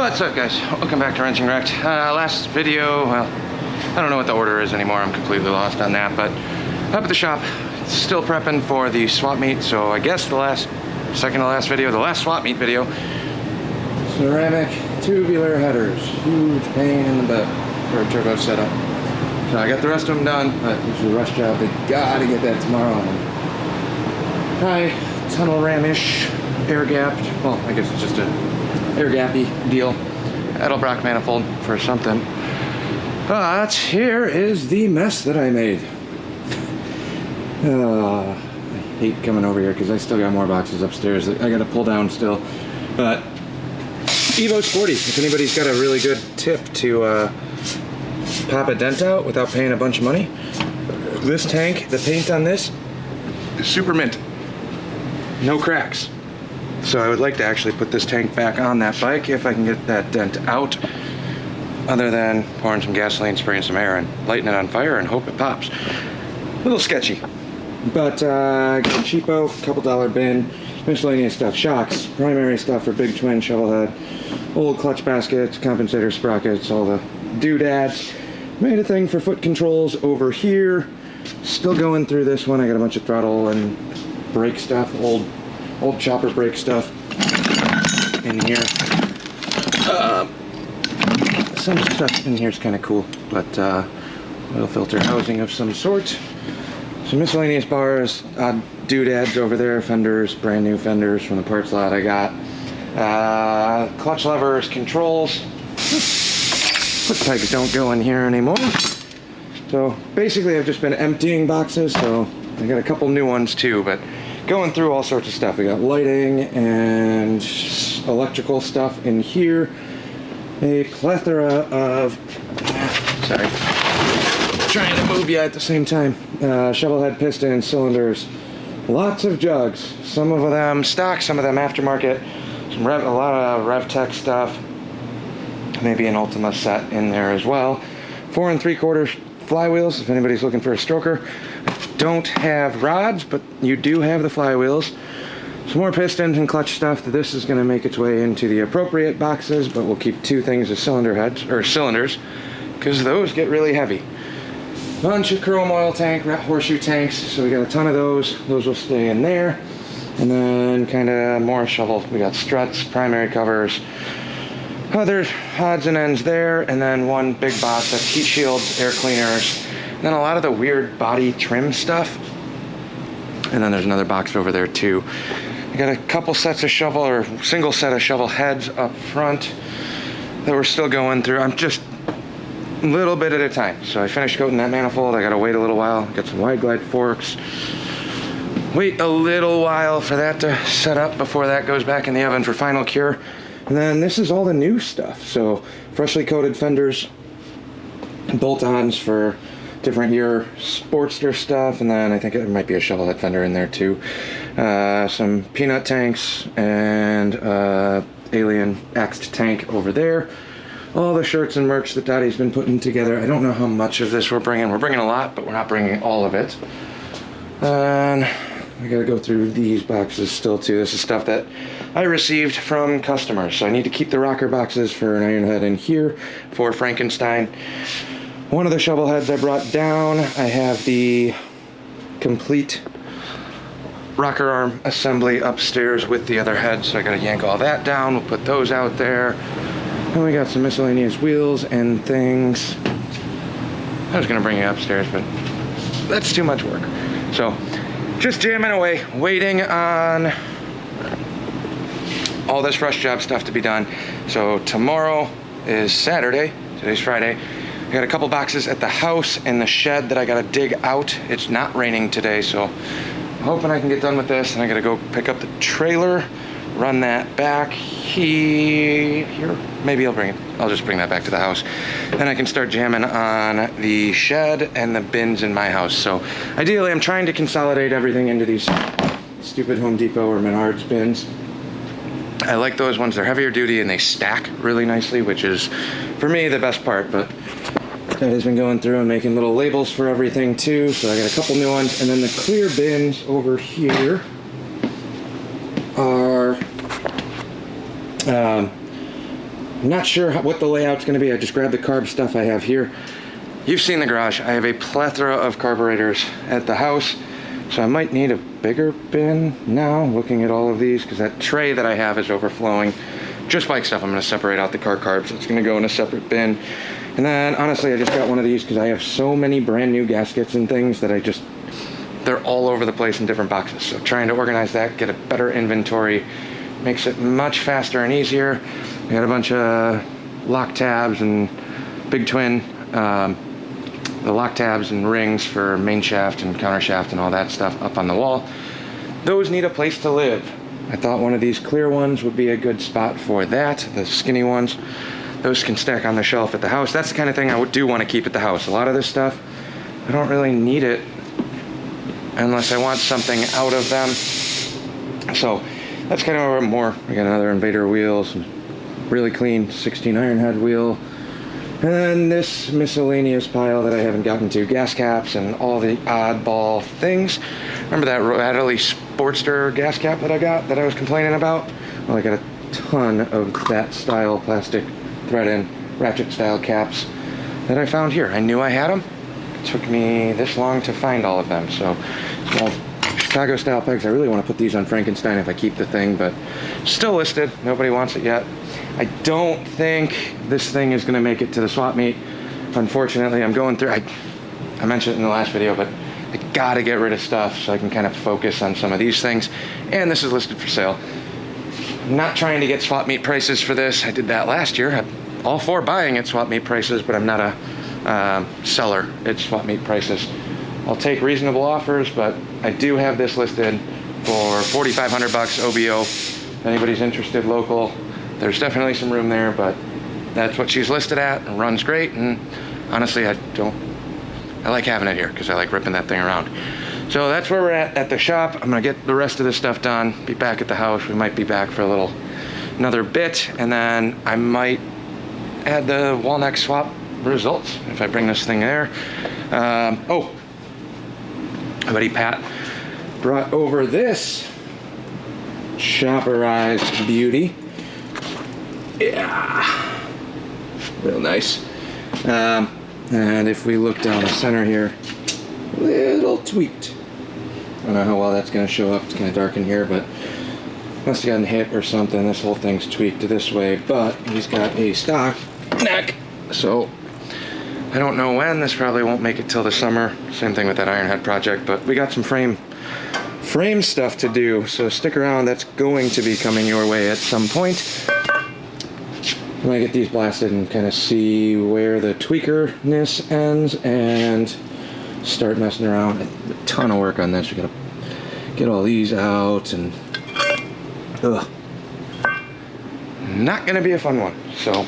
What's up, guys? Welcome back to Wrenching Wrecked. Last video, well, I don't know what the order is anymore. I'm completely lost on that, but up at the shop, still prepping for the swap meet. So I guess the last swap meet video. Ceramic tubular headers, huge pain in the butt for a turbo setup. So I got the rest of them done, but this is a rush job. They gotta get that tomorrow. High tunnel ram-ish, air gapped. Well, I guess it's just a air gappy deal. Edelbrock manifold for something. But here is the mess that I made. I hate coming over here because I still got more boxes upstairs that I gotta pull down still. But Evo Sporty, if anybody's got a really good tip to pop a dent out without paying a bunch of money, this tank, the paint on this is super mint. No cracks. So I would like to actually put this tank back on that bike if I can get that dent out, other than pouring some gasoline, spraying some air, and lighting it on fire and hope it pops. A little sketchy. But cheapo, couple dollar bin, miscellaneous stuff, shocks, primary stuff for big twin shovelhead, old clutch baskets, compensator sprockets, all the doodads. Made a thing for foot controls over here. Still going through this one. I got a bunch of throttle and brake stuff, old chopper brake stuff in here. Some stuff in here is kind of cool, but oil filter housing of some sort. Some miscellaneous bars, doodads over there, fenders, brand new fenders from the parts lot I got. Clutch levers, controls. Foot pegs don't go in here anymore. So basically I've just been emptying boxes, so I got a couple new ones too, but going through all sorts of stuff. We got lighting and electrical stuff in here. A plethora of, sorry, trying to move you at the same time. Shovelhead pistons, cylinders, lots of jugs. Some of them stock, some of them aftermarket. A lot of RevTech stuff. Maybe an Ultima set in there as well. 4 3/4 flywheels, if anybody's looking for a stroker. Don't have rods, but you do have the flywheels. Some more pistons and clutch stuff. This is going to make its way into the appropriate boxes, but we'll keep 2 things as cylinder heads or cylinders, because those get really heavy. Bunch of chrome oil tank, horseshoe tanks. So we got a ton of those. Those will stay in there, and then kind of more shovel. We got struts, primary covers, other odds and ends there, and then one big box that's heat shields, air cleaners. And then a lot of the weird body trim stuff. And then there's another box over there too. I got a couple sets of single set of shovel heads up front that we're still going through. I'm just a little bit at a time. So I finished coating that manifold. I gotta wait a little while. Got some wide glide forks. Wait a little while for that to set up before that goes back in the oven for final cure. And then this is all the new stuff. So freshly coated fenders, bolt-ons for different year sportster stuff, and then I think it might be a shovelhead fender in there too. Some peanut tanks and alien axed tank over there. All the shirts and merch that Dottie's been putting together. I don't know how much of this we're bringing. We're bringing a lot, but we're not bringing all of it. And we gotta go through these boxes still too. This is stuff that I received from customers. So I need to keep the rocker boxes for an ironhead in here for Frankenstein. One of the shovel heads I brought down. I have the complete rocker arm assembly upstairs with the other head, so I gotta yank all that down. We'll put those out there. And we got some miscellaneous wheels and things. I was gonna bring you upstairs, but that's too much work. So just jamming away, waiting on all this rush job stuff to be done. So tomorrow is Saturday, today's Friday. I got a couple boxes at the house and the shed that I gotta dig out. It's not raining today, so I'm hoping I can get done with this, and I gotta go pick up the trailer, run that back here. Maybe I'll just bring that back to the house. Then I can start jamming on the shed and the bins in my house. So ideally I'm trying to consolidate everything into these stupid Home Depot or Menards bins. I like those ones. They're heavier duty and they stack really nicely, which is for me the best part. But Ted has been going through and making little labels for everything too, so I got a couple new ones. And then the clear bins over here are I'm not sure what the layout's going to be. I just grabbed the carb stuff I have here. You've seen the garage. I have a plethora of carburetors at the house, so I might need a bigger bin now, looking at all of these, because that tray that I have is overflowing. Just bike stuff, I'm going to separate out the car carbs. It's going to go in a separate bin. And then, honestly, I just got one of these because I have so many brand new gaskets and things that they're all over the place in different boxes. So trying to organize that, get a better inventory, makes it much faster and easier. I got a bunch of lock tabs and big twin, the lock tabs and rings for main shaft and counter shaft and all that stuff up on the wall. Those need a place to live. I thought one of these clear ones would be a good spot for that, the skinny ones. Those can stack on the shelf at the house. That's the kind of thing I do want to keep at the house. A lot of this stuff, I don't really need it unless I want something out of them. So that's kind of more. We got another Invader wheel, some really clean 16 Ironhead wheel, and then this miscellaneous pile that I haven't gotten to, gas caps and all the oddball things. Remember that Rattly Sportster gas cap that I got that I was complaining about? Well, I got a ton of that style plastic thread and ratchet style caps that I found here. I knew I had them. It took me this long to find all of them. So small Chicago style pegs. I really want to put these on Frankenstein if I keep the thing, but still listed. Nobody wants it yet. I don't think this thing is going to make it to the swap meet. Unfortunately, I'm going through, I mentioned it in the last video, but I gotta get rid of stuff so I can kind of focus on some of these things. And this is listed for sale. I'm not trying to get swap meet prices for this. I did that last year. I'm all for buying at swap meet prices, but I'm not a seller at swap meet prices. I'll take reasonable offers, but I do have this listed for 4,500 bucks OBO. If anybody's interested local, there's definitely some room there, but that's what she's listed at. It runs great, and honestly, I like having it here because I like ripping that thing around. So that's where we're at the shop. I'm gonna get the rest of this stuff done, be back at the house. We might be back for another bit, and then I might add the Walneck swap results if I bring this thing there. Oh, my buddy Pat brought over this shopperized beauty. Yeah, real nice. And if we look down the center here, a little tweaked. I don't know how well that's going to show up. It's kind of dark in here, but must have gotten hit or something. This whole thing's tweaked this way, but he's got a stock neck. So I don't know when. This probably won't make it till the summer. Same thing with that Ironhead project, but we got some frame stuff to do. So stick around. That's going to be coming your way at some point. I'm gonna get these blasted and kind of see where the tweakerness ends and start messing around. A ton of work on this. We gotta get all these out, and not gonna be a fun one. So a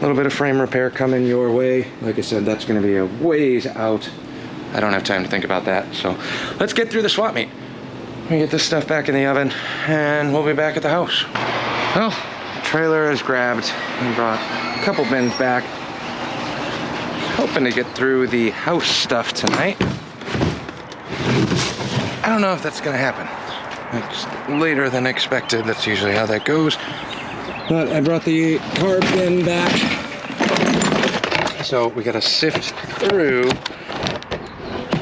little bit of frame repair coming your way. Like I said, that's gonna be a ways out. I don't have time to think about that. So let's get through the swap meet. Let me get this stuff back in the oven, and we'll be back at the house. Well, trailer is grabbed and brought a couple bins back. Hoping to get through the house stuff tonight. I don't know if that's gonna happen. It's later than expected. That's usually how that goes. But I brought the carb bin back. So we gotta sift through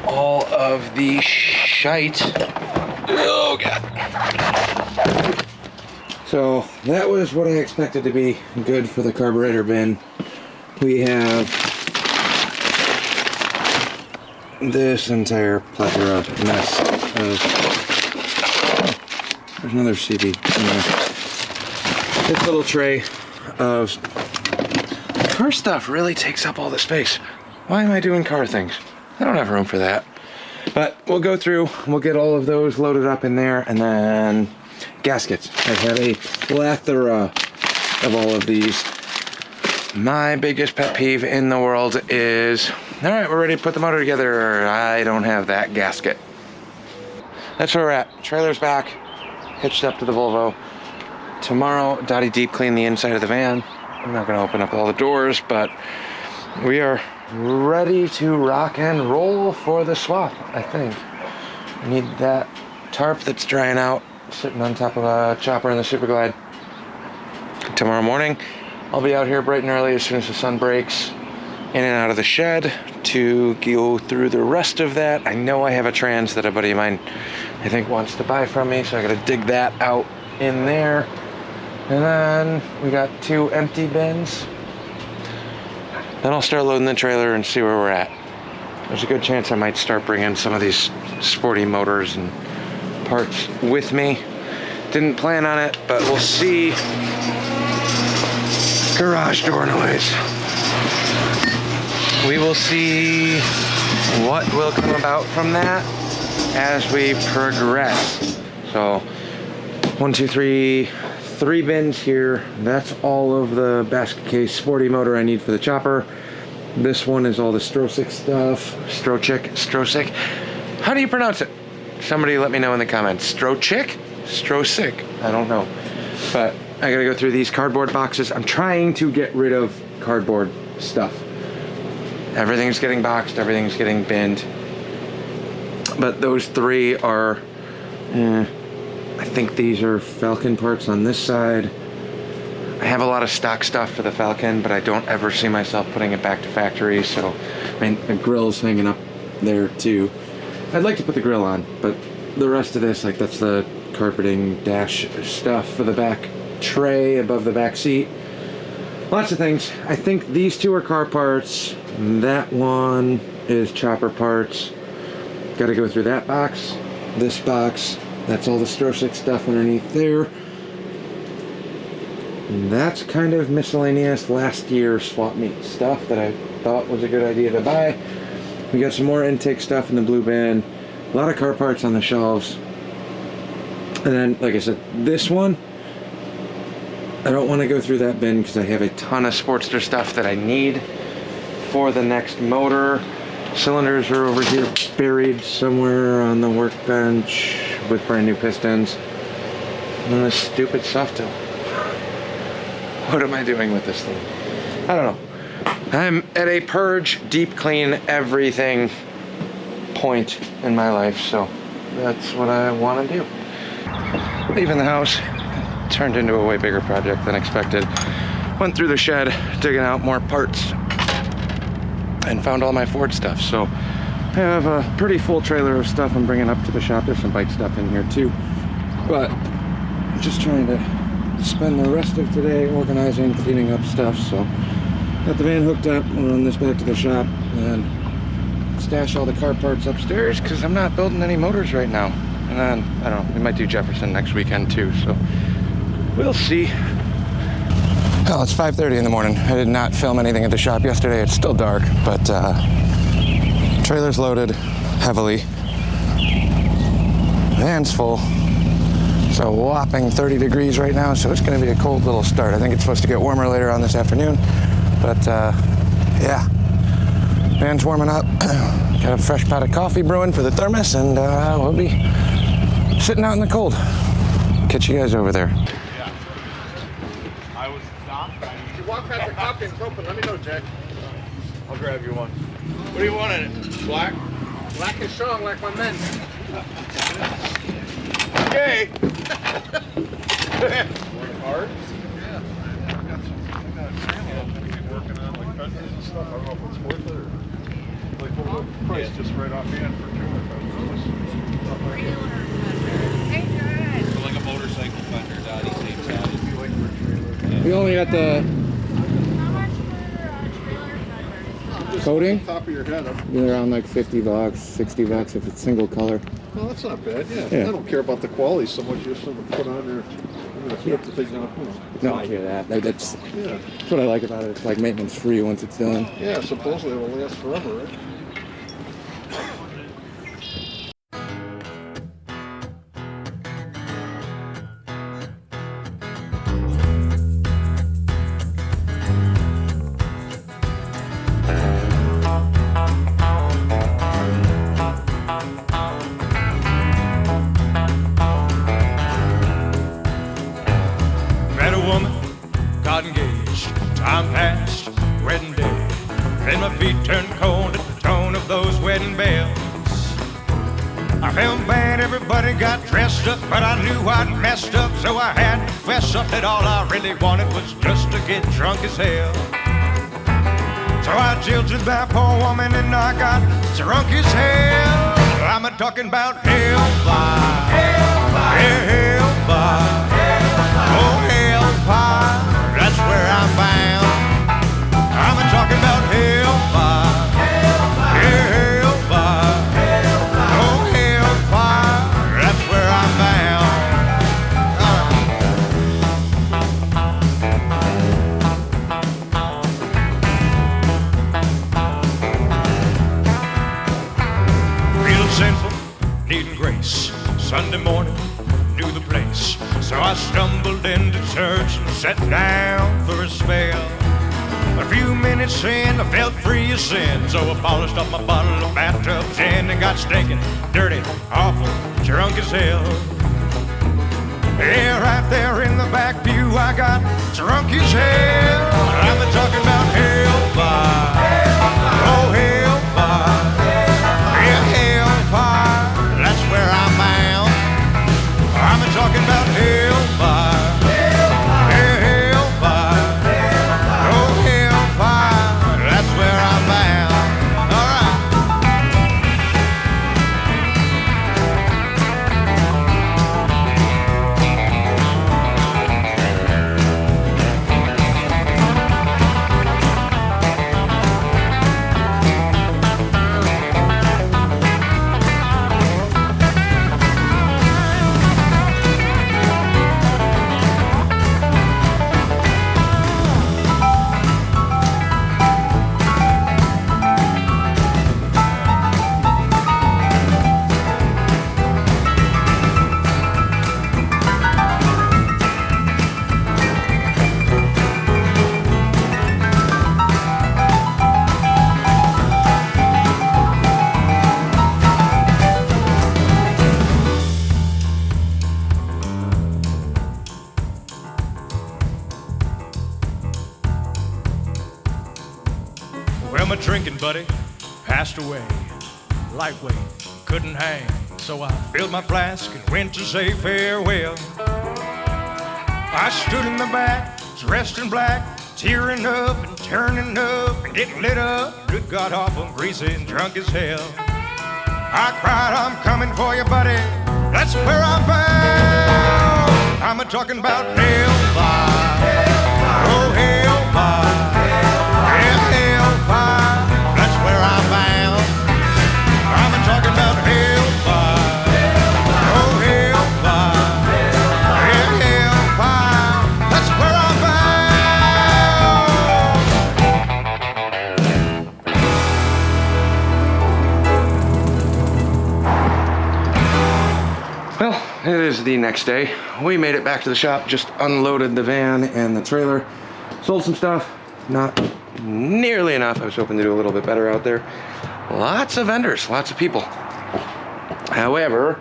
all of the shite. Oh God. So that was what I expected to be good for the carburetor bin. We have this entire plethora mess of, there's another CB in there. This little tray of car stuff really takes up all the space. Why am I doing car things? I don't have room for that. But we'll go through, we'll get all of those loaded up in there, and then gaskets. I have a plethora of all of these. My biggest pet peeve in the world is, all right, we're ready to put the motor together. I don't have that gasket. That's where we're at. Trailer's back, hitched up to the Volvo. Tomorrow, Dottie deep clean the inside of the van. I'm not gonna open up all the doors, but we are ready to rock and roll for the swap, I think. I need that tarp that's drying out, sitting on top of a chopper in the Super Glide. Tomorrow morning, I'll be out here bright and early as soon as the sun breaks, in and out of the shed to go through the rest of that. I know I have a trans that a buddy of mine, I think, wants to buy from me, so I gotta dig that out in there. And then we got 2 empty bins. Then I'll start loading the trailer and see where we're at. There's a good chance I might start bringing some of these sporty motors and parts with me. Didn't plan on it, but we'll see. Garage door noise. We will see what will come about from that as we progress. So 1, 2, 3 bins here. That's all of the basket case sporty motor I need for the chopper. This one is all the Strosic stuff. Strosic. How do you pronounce it? Somebody let me know in the comments. Strosic? I don't know. But I gotta go through these cardboard boxes. I'm trying to get rid of cardboard stuff. Everything's getting boxed, everything's getting binned. But those 3 are, I think these are Falcon parts on this side. I have a lot of stock stuff for the Falcon, but I don't ever see myself putting it back to factory, so I mean, the grill's hanging up there too. I'd like to put the grill on, but the rest of this, like that's the carpeting dash stuff for the back tray above the back seat. Lots of things. I think these 2 are car parts. That one is chopper parts. Got to go through that box. This box. That's all the Strosic stuff underneath there. And that's kind of miscellaneous last year swap meet stuff that I thought was a good idea to buy. We got some more intake stuff in the blue bin. A lot of car parts on the shelves. And then, like I said, this one, I don't want to go through that bin because I have a ton of Sportster stuff that I need for the next motor. Cylinders are over here buried somewhere on the workbench with brand new pistons. And this stupid soft toe. What am I doing with this thing? I don't know. I'm at a purge, deep clean, everything point in my life, so that's what I want to do. Leaving the house turned into a way bigger project than expected. Went through the shed, digging out more parts, and found all my Ford stuff. So I have a pretty full trailer of stuff I'm bringing up to the shop. There's some bike stuff in here too, but I'm just trying to spend the rest of today organizing, cleaning up stuff. So got the van hooked up, we'll run this back to the shop and stash all the car parts upstairs because I'm not building any motors right now. And then, I don't know, we might do Jefferson next weekend too, so we'll see. Oh, it's 5:30 in the morning. I did not film anything at the shop yesterday. It's still dark, but trailer's loaded heavily. Van's full. It's a whopping 30 degrees right now, so it's gonna be a cold little start. I think it's supposed to get warmer later on this afternoon, but yeah, van's warming up. Got a fresh pot of coffee brewing for the thermos, and we'll be sitting out in the cold. Catch you guys over there. Yeah. I was not. If you walk past the coffee and it's open, let me know, Jack. I'll grab you one. What do you want in it? Black? Black and strong like my men. Okay. Want cards? Yeah. I got a family I'm going to be working on, like countries and stuff. I don't know if it's worth it or like what the price just right offhand for $200. So like a motorcycle fender, Dottie, same size. We only got the How much for trailer fender? coating. Top of your head. Around like 50 bucks, 60 bucks if it's single color. Well, that's not bad. Yeah. Yeah. I don't care about the quality so much. Just something to put on there. I'm gonna flip the thing out. No, I hear that. That's Yeah. what I like about it. It's like maintenance free once it's done. Yeah. Supposedly it will last forever, right? Met a woman, got engaged, time passed, wedding day. Then my feet turned cold at the tone of those wedding bells. I felt bad, everybody got dressed up, but I knew I'd messed up, so I had to fess up that all I really wanted was just to get drunk as hell. So I jilted that poor woman and I got drunk as hell. I'm a talking about hellfire, yeah, hellfire, oh hellfire, that's where I'm bound. I'm a talking about hellfire, yeah, hellfire, oh hellfire, that's where I'm bound. Sinful, needing grace. Sunday morning, knew the place. So I stumbled into church and sat down for a spell. A few minutes in, I felt free of sin. So I polished up my bottle of bathtub gin and got stinking, dirty, awful, drunk as hell. Yeah, right there in the back pew, I got drunk as hell. I'm talking about hellfire, oh hellfire. That's where I'm bound. I'm talking about hellfire, yeah, hellfire, oh hellfire. That's where I'm bound. All right. Well, my drinking buddy passed away, lightweight, couldn't hang. So I filled my flask and went to say farewell. I stood in the back, dressed in black, tearing up and turning up and getting lit up. Good God, awful, greasy and drunk as hell. I cried, I'm coming for you, buddy. That's where I'm bound. I'm talking about hellfire, oh hellfire. That's where I'm bound. I'm talking about hellfire, oh hellfire, yeah, hellfire. That's where I'm Well, it is the next day. We made it back to the shop, just unloaded the van and the trailer, sold some stuff. Not nearly enough. I was hoping to do a little bit better out there. Lots of vendors, lots of people. However,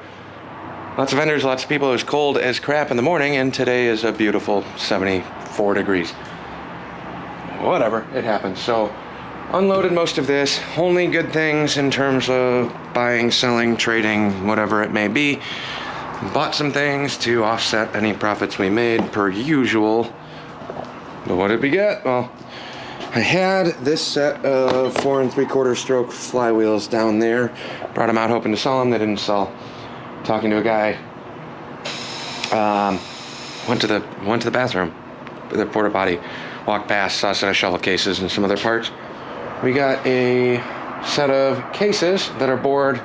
lots of vendors, lots of people. It was cold as crap in the morning, and today is a beautiful 74 degrees. Whatever, it happens. So, unloaded most of this. Only good things in terms of buying, selling, trading, whatever it may be. Bought some things to offset any profits we made, per usual. But what did we get? Well, I had this set of 4 3/4 stroke flywheels down there. Brought them out hoping to sell them. They didn't sell. Talking to a guy. Went to the bathroom. The porta potty. Walked past, saw a set of shovel cases and some other parts. We got a set of cases that are bored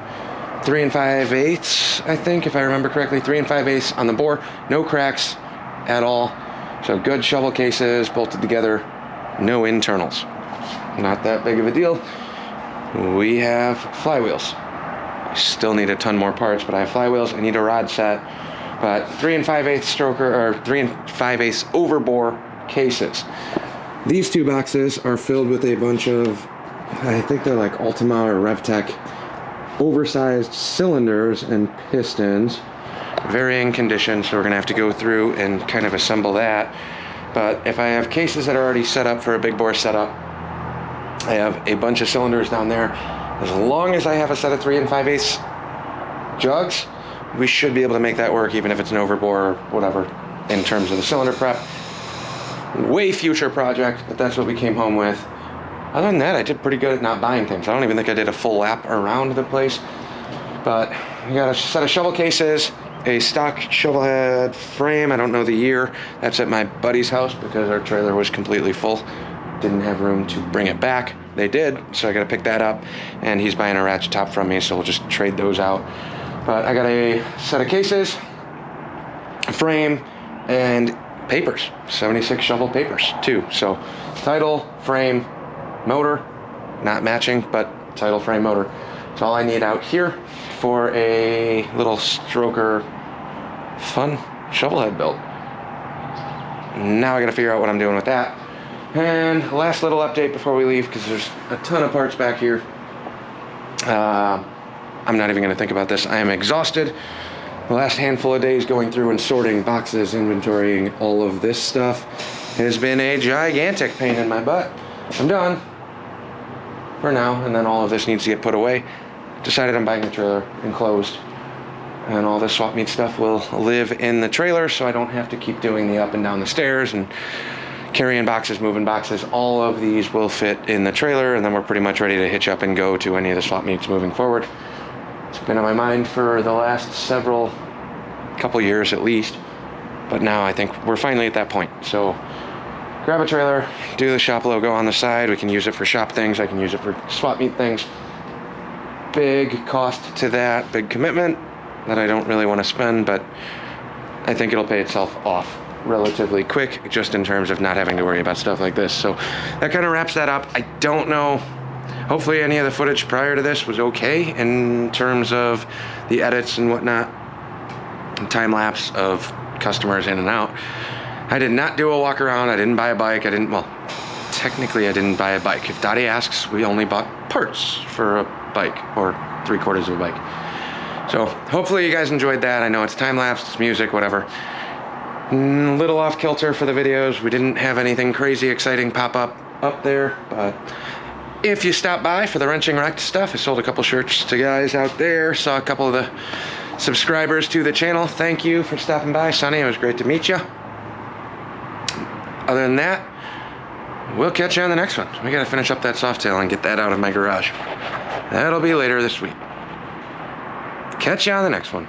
3 5/8, I think, if I remember correctly. 3 5/8 on the bore. No cracks at all. So good shovel cases bolted together. No internals. Not that big of a deal. We have flywheels. I still need a ton more parts, but I have flywheels. I need a rod set. But 3 5/8 stroker, or 3 5/8 overbore cases. These two boxes are filled with a bunch of, I think they're like Ultima or RevTech oversized cylinders and pistons. Varying condition, so we're gonna have to go through and kind of assemble that. But if I have cases that are already set up for a big bore setup, I have a bunch of cylinders down there. As long as I have a set of 3 5/8 jugs, we should be able to make that work even if it's an overbore or whatever in terms of the cylinder prep. Way future project, but that's what we came home with. Other than that, I did pretty good at not buying things. I don't even think I did a full lap around the place. But we got a set of shovel cases, a stock shovelhead frame. I don't know the year. That's at my buddy's house because our trailer was completely full. Didn't have room to bring it back. They did, so I gotta pick that up. And he's buying a ratchet top from me, so we'll just trade those out. But I got a set of cases, a frame, and papers. 76 shovel papers, too. So title, frame, motor, not matching, but title, frame, motor. That's all I need out here for a little stroker fun shovelhead build. Now I gotta figure out what I'm doing with that. And last little update before we leave, because there's a ton of parts back here. I'm not even gonna think about this. I am exhausted. The last handful of days going through and sorting boxes, inventorying all of this stuff has been a gigantic pain in my butt. I'm done for now, and then all of this needs to get put away. Decided I'm buying the trailer enclosed, and all this swap meet stuff will live in the trailer, so I don't have to keep doing the up and down the stairs and carrying boxes, moving boxes. All of these will fit in the trailer, and then we're pretty much ready to hitch up and go to any of the swap meets moving forward. It's been on my mind for the last couple years at least, but now I think we're finally at that point. So grab a trailer, do the shop logo on the side. We can use it for shop things. I can use it for swap meet things. Big cost to that, big commitment that I don't really want to spend, but I think it'll pay itself off relatively quick, just in terms of not having to worry about stuff like this. So that kind of wraps that up. I don't know, hopefully any of the footage prior to this was okay in terms of the edits and whatnot, and time lapse of customers in and out. I did not do a walk around. I didn't buy a bike. Well, technically I didn't buy a bike. If Dottie asks, we only bought parts for a bike, or 3/4 of a bike. So hopefully you guys enjoyed that. I know it's time lapse, it's music, whatever. A little off kilter for the videos. We didn't have anything crazy exciting pop up there, but if you stop by for the Wrenching Wrecked stuff, I sold a couple shirts to guys out there. Saw a couple of the subscribers to the channel. Thank you for stopping by, Sonny. It was great to meet you. Other than that, we'll catch you on the next one. We gotta finish up that Softail and get that out of my garage. That'll be later this week. Catch you on the next one.